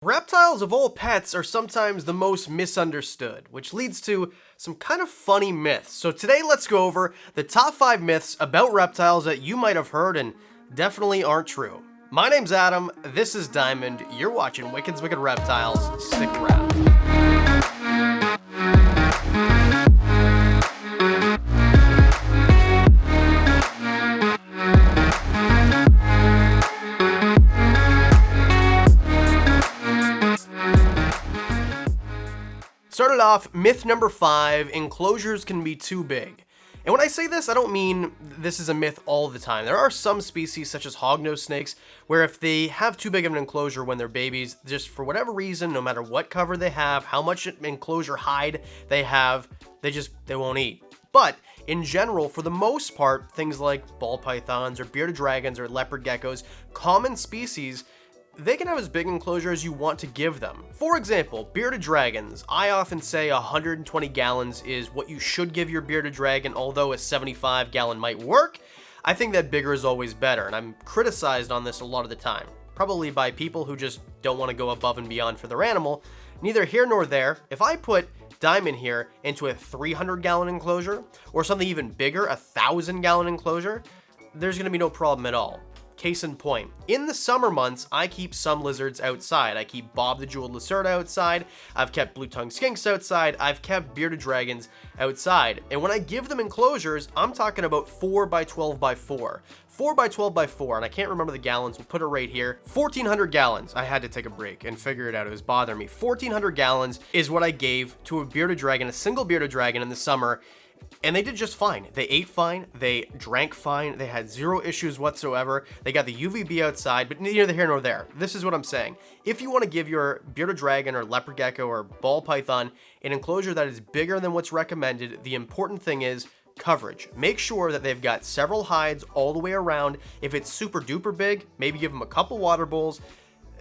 Reptiles of all pets are sometimes the most misunderstood, which leads to some kind of funny myths. So today let's go over the top 5 myths about reptiles that you might have heard and definitely aren't true. My name's Adam, this is Diamond, you're watching Wicked's Wicked Reptiles, stick around. Started off, myth number 5, enclosures can be too big. And when I say this, I don't mean this is a myth all the time. There are some species, such as hognose snakes, where if they have too big of an enclosure when they're babies, just for whatever reason, no matter what cover they have, how much enclosure hide they have, they won't eat. But in general, for the most part, things like ball pythons or bearded dragons or leopard geckos, common species, they can have as big enclosure as you want to give them. For example, bearded dragons. I often say 120 gallons is what you should give your bearded dragon, although a 75 gallon might work. I think that bigger is always better, and I'm criticized on this a lot of the time. Probably by people who just don't want to go above and beyond for their animal. Neither here nor there. If I put Diamond here into a 300 gallon enclosure, or something even bigger, a 1,000 gallon enclosure, there's going to be no problem at all. Case in point, in the summer months, I keep some lizards outside. I keep Bob the Jeweled Lacerda outside, I've kept blue-tongued skinks outside, I've kept bearded dragons outside. And when I give them enclosures, I'm talking about 4 by 12 by 4. 4 by 12 by 4, and I can't remember the gallons, we'll put it right here. 1,400 gallons. I had to take a break and figure it out, it was bothering me. 1,400 gallons is what I gave to a bearded dragon, a single bearded dragon in the summer. And they did just fine. They ate fine, they drank fine, they had zero issues whatsoever. They got the UVB outside, but neither here nor there. This is what I'm saying. If you want to give your bearded dragon or leopard gecko or ball python an enclosure that is bigger than what's recommended, the important thing is coverage. Make sure that they've got several hides all the way around. If it's super duper big, maybe give them a couple water bowls,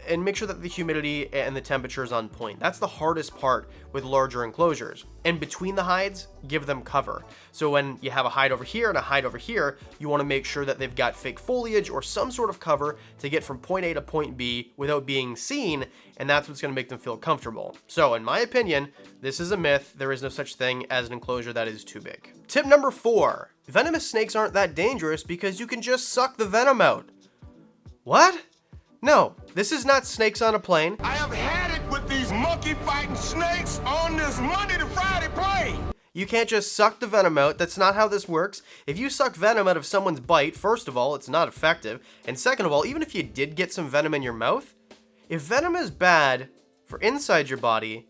and make sure that the humidity and the temperature is on point. That's the hardest part with larger enclosures. And between the hides, give them cover. So when you have a hide over here and a hide over here, you want to make sure that they've got fake foliage or some sort of cover to get from point A to point B without being seen, and that's what's going to make them feel comfortable. So in my opinion, this is a myth. There is no such thing as an enclosure that is too big. Tip number 4, venomous snakes aren't that dangerous because you can just suck the venom out. What? No, this is not Snakes on a Plane. I have had it with these monkey-fighting snakes on this Monday to Friday plane. You can't just suck the venom out. That's not how this works. If you suck venom out of someone's bite, first of all, it's not effective. And second of all, even if you did get some venom in your mouth, if venom is bad for inside your body,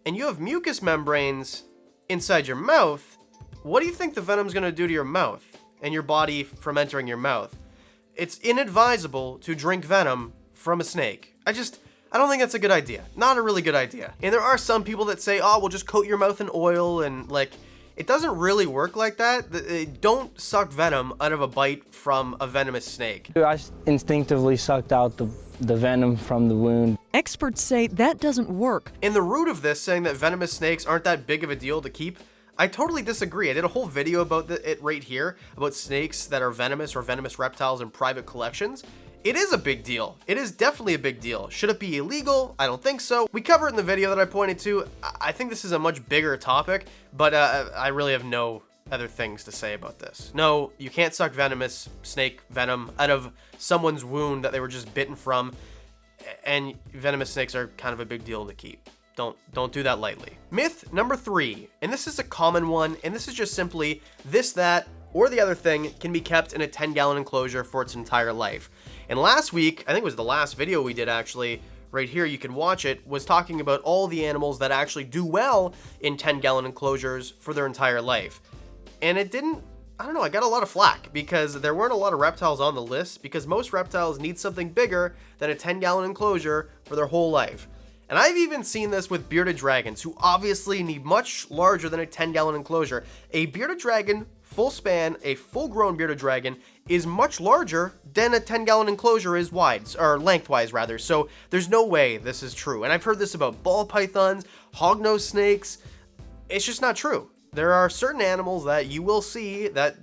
and you have mucous membranes inside your mouth, what do you think the venom's going to do to your mouth and your body from entering your mouth? It's inadvisable to drink venom from a snake. I don't think that's a good idea. Not a really good idea. And there are some people that say, oh, we'll just coat your mouth in oil, and it doesn't really work like that. Don't suck venom out of a bite from a venomous snake. I instinctively sucked out the venom from the wound. Experts say that doesn't work. And the root of this, saying that venomous snakes aren't that big of a deal to keep, I totally disagree. I did a whole video about it right here, about snakes that are venomous or venomous reptiles in private collections. It is a big deal. It is definitely a big deal. Should it be illegal? I don't think so. We cover it in the video that I pointed to. I think this is a much bigger topic, but I really have no other things to say about this. No, you can't suck venomous snake venom out of someone's wound that they were just bitten from, and venomous snakes are kind of a big deal to keep. Don't do that lightly. Myth number 3, and this is a common one, and this is just simply this, that, or the other thing can be kept in a 10-gallon enclosure for its entire life. And last week, I think it was the last video we did actually, right here, you can watch it, was talking about all the animals that actually do well in 10-gallon enclosures for their entire life. And it didn't, I don't know, I got a lot of flack because there weren't a lot of reptiles on the list, because most reptiles need something bigger than a 10-gallon enclosure for their whole life. And I've even seen this with bearded dragons, who obviously need much larger than a 10-gallon enclosure. A bearded dragon, full span, a full-grown bearded dragon, is much larger than a 10-gallon enclosure is wide, or lengthwise rather. So there's no way this is true. And I've heard this about ball pythons, hognose snakes. It's just not true. There are certain animals that you will see that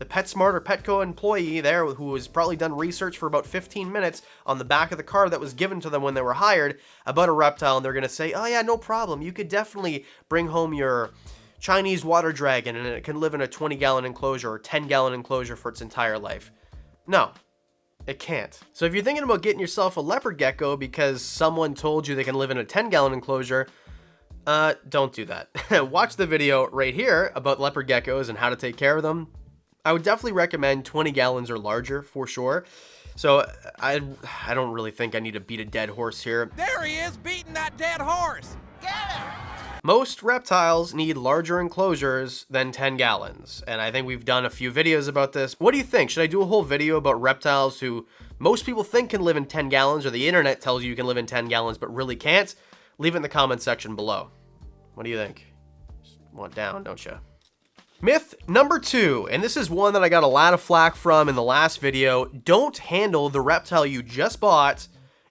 the PetSmart or Petco employee there who has probably done research for about 15 minutes on the back of the card that was given to them when they were hired about a reptile, and they're going to say, oh yeah, no problem. You could definitely bring home your Chinese water dragon and it can live in a 20-gallon enclosure or 10-gallon enclosure for its entire life. No, it can't. So if you're thinking about getting yourself a leopard gecko because someone told you they can live in a 10-gallon enclosure, don't do that. Watch the video right here about leopard geckos and how to take care of them. I would definitely recommend 20 gallons or larger for sure. So I don't really think I need to beat a dead horse here. There he is, beating that dead horse. Get him! Most reptiles need larger enclosures than 10 gallons, and I think we've done a few videos about this. What do you think? Should I do a whole video about reptiles who most people think can live in 10 gallons, or the internet tells you you can live in 10 gallons but really can't? Leave it in the comment section below. What do you think? Just want down, don't you? Myth number 2, and this is one that I got a lot of flack from in the last video. Don't handle the reptile you just bought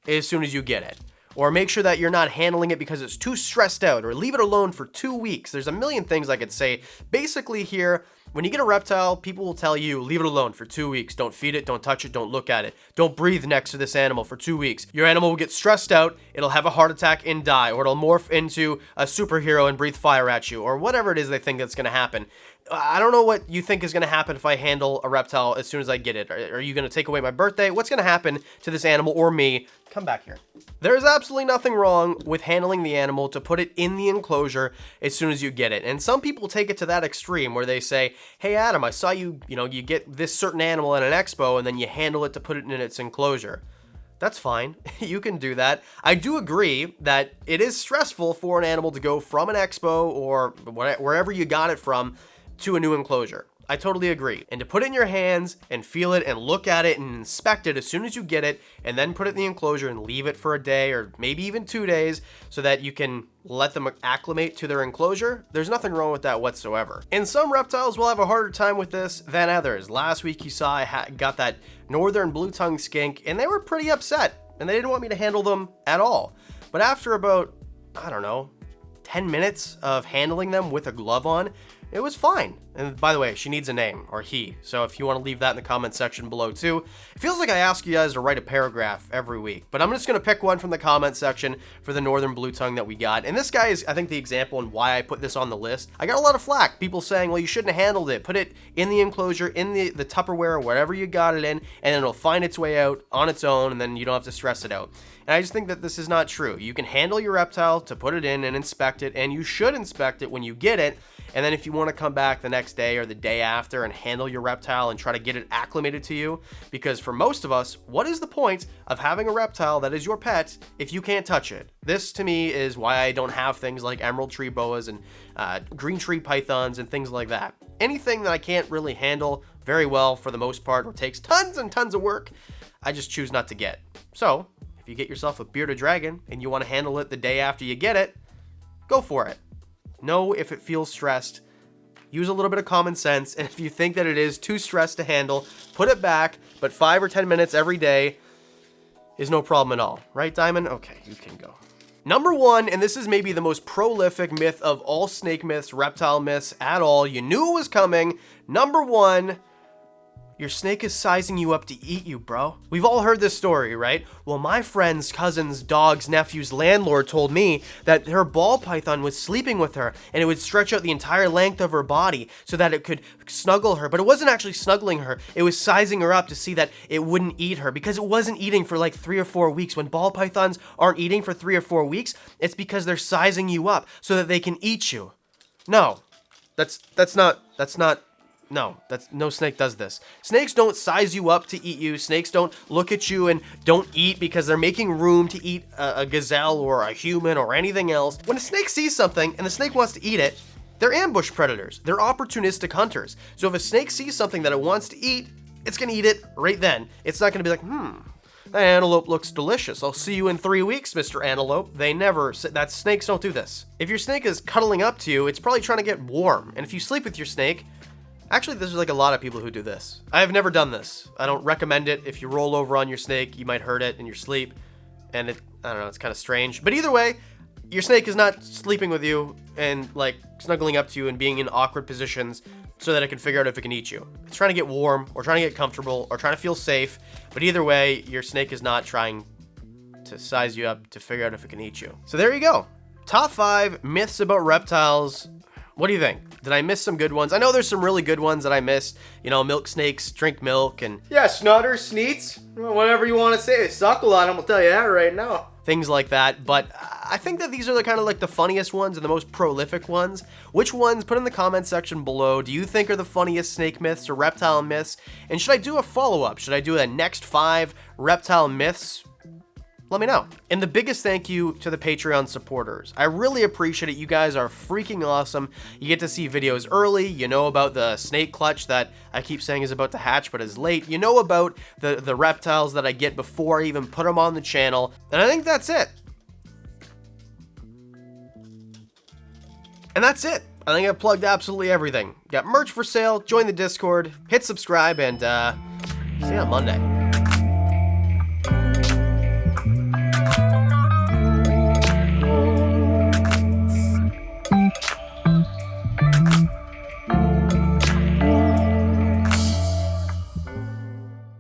as soon as you get it. Or make sure that you're not handling it because it's too stressed out, or leave it alone for 2 weeks. There's a million things I could say. Basically here, when you get a reptile, people will tell you, leave it alone for 2 weeks. Don't feed it, don't touch it, don't look at it. Don't breathe next to this animal for 2 weeks. Your animal will get stressed out, it'll have a heart attack and die, or it'll morph into a superhero and breathe fire at you, or whatever it is they think that's gonna happen. I don't know what you think is going to happen if I handle a reptile as soon as I get it. Are you going to take away my birthday? What's going to happen to this animal or me? Come back here. There is absolutely nothing wrong with handling the animal to put it in the enclosure as soon as you get it. And some people take it to that extreme where they say, hey Adam, I saw you get this certain animal at an expo and then you handle it to put it in its enclosure. That's fine. You can do that. I do agree that it is stressful for an animal to go from an expo or wherever you got it from to a new enclosure. I totally agree. And to put it in your hands and feel it and look at it and inspect it as soon as you get it and then put it in the enclosure and leave it for a day or maybe even 2 days so that you can let them acclimate to their enclosure, there's nothing wrong with that whatsoever. And some reptiles will have a harder time with this than others. Last week you saw I got that northern blue-tongued skink and they were pretty upset and they didn't want me to handle them at all. But after about, I don't know, 10 minutes of handling them with a glove on, it was fine. And by the way, she needs a name, or he. So if you want to leave that in the comment section below too. It feels like I ask you guys to write a paragraph every week, but I'm just going to pick one from the comment section for the northern blue tongue that we got. And this guy is, I think, the example and why I put this on the list. I got a lot of flack. People saying, well, you shouldn't have handled it. Put it in the enclosure, in the Tupperware, or wherever you got it in, and then it'll find its way out on its own, and then you don't have to stress it out. And I just think that this is not true. You can handle your reptile to put it in and inspect it, and you should inspect it when you get it. And then if you want to come back the next day or the day after and handle your reptile and try to get it acclimated to you, because for most of us, what is the point of having a reptile that is your pet if you can't touch it? This to me is why I don't have things like emerald tree boas and green tree pythons and things like that. Anything that I can't really handle very well for the most part or takes tons and tons of work, I just choose not to get. So if you get yourself a bearded dragon and you want to handle it the day after you get it, go for it. Know if it feels stressed. Use a little bit of common sense, and if you think that it is too stressed to handle, put it back, but 5 or 10 minutes every day is no problem at all. Right, Diamond? Okay, you can go. Number 1, and this is maybe the most prolific myth of all snake myths, reptile myths at all. You knew it was coming. Number 1, your snake is sizing you up to eat you, bro. We've all heard this story, right? Well, my friend's cousin's dog's nephew's landlord told me that her ball python was sleeping with her and it would stretch out the entire length of her body so that it could snuggle her, but it wasn't actually snuggling her. It was sizing her up to see that it wouldn't eat her because it wasn't eating for like 3 or 4 weeks. When ball pythons aren't eating for 3 or 4 weeks, it's because they're sizing you up so that they can eat you. No, no snake does this. Snakes don't size you up to eat you. Snakes don't look at you and don't eat because they're making room to eat a gazelle or a human or anything else. When a snake sees something and the snake wants to eat it, they're ambush predators. They're opportunistic hunters. So if a snake sees something that it wants to eat, it's gonna eat it right then. It's not gonna be like, that antelope looks delicious. I'll see you in 3 weeks, Mr. Antelope. They never, snakes don't do this. If your snake is cuddling up to you, it's probably trying to get warm. And if you sleep with your snake, actually, there's like a lot of people who do this. I have never done this. I don't recommend it. If you roll over on your snake, you might hurt it in your sleep. And I don't know, it's kind of strange. But either way, your snake is not sleeping with you and like snuggling up to you and being in awkward positions so that it can figure out if it can eat you. It's trying to get warm, or trying to get comfortable, or trying to feel safe, but either way, your snake is not trying to size you up to figure out if it can eat you. So there you go. Top 5 myths about reptiles. What do you think? Did I miss some good ones? I know there's some really good ones that I missed. You know, milk snakes drink milk, and yeah, snotters, sneets, whatever you want to say. They suck a lot, I'm gonna tell you that right now. Things like that, but I think that these are the kind of like the funniest ones and the most prolific ones. Which ones? Put in the comment section below. Do you think are the funniest snake myths or reptile myths? And should I do a follow-up? Should I do the next 5 reptile myths? Let me know. And the biggest thank you to the Patreon supporters. I really appreciate it. You guys are freaking awesome. You get to see videos early. You know about the snake clutch that I keep saying is about to hatch but is late. You know about the reptiles that I get before I even put them on the channel. And I think that's it. And that's it. I think I've plugged absolutely everything. Got merch for sale. Join the Discord. Hit subscribe and see you on Monday.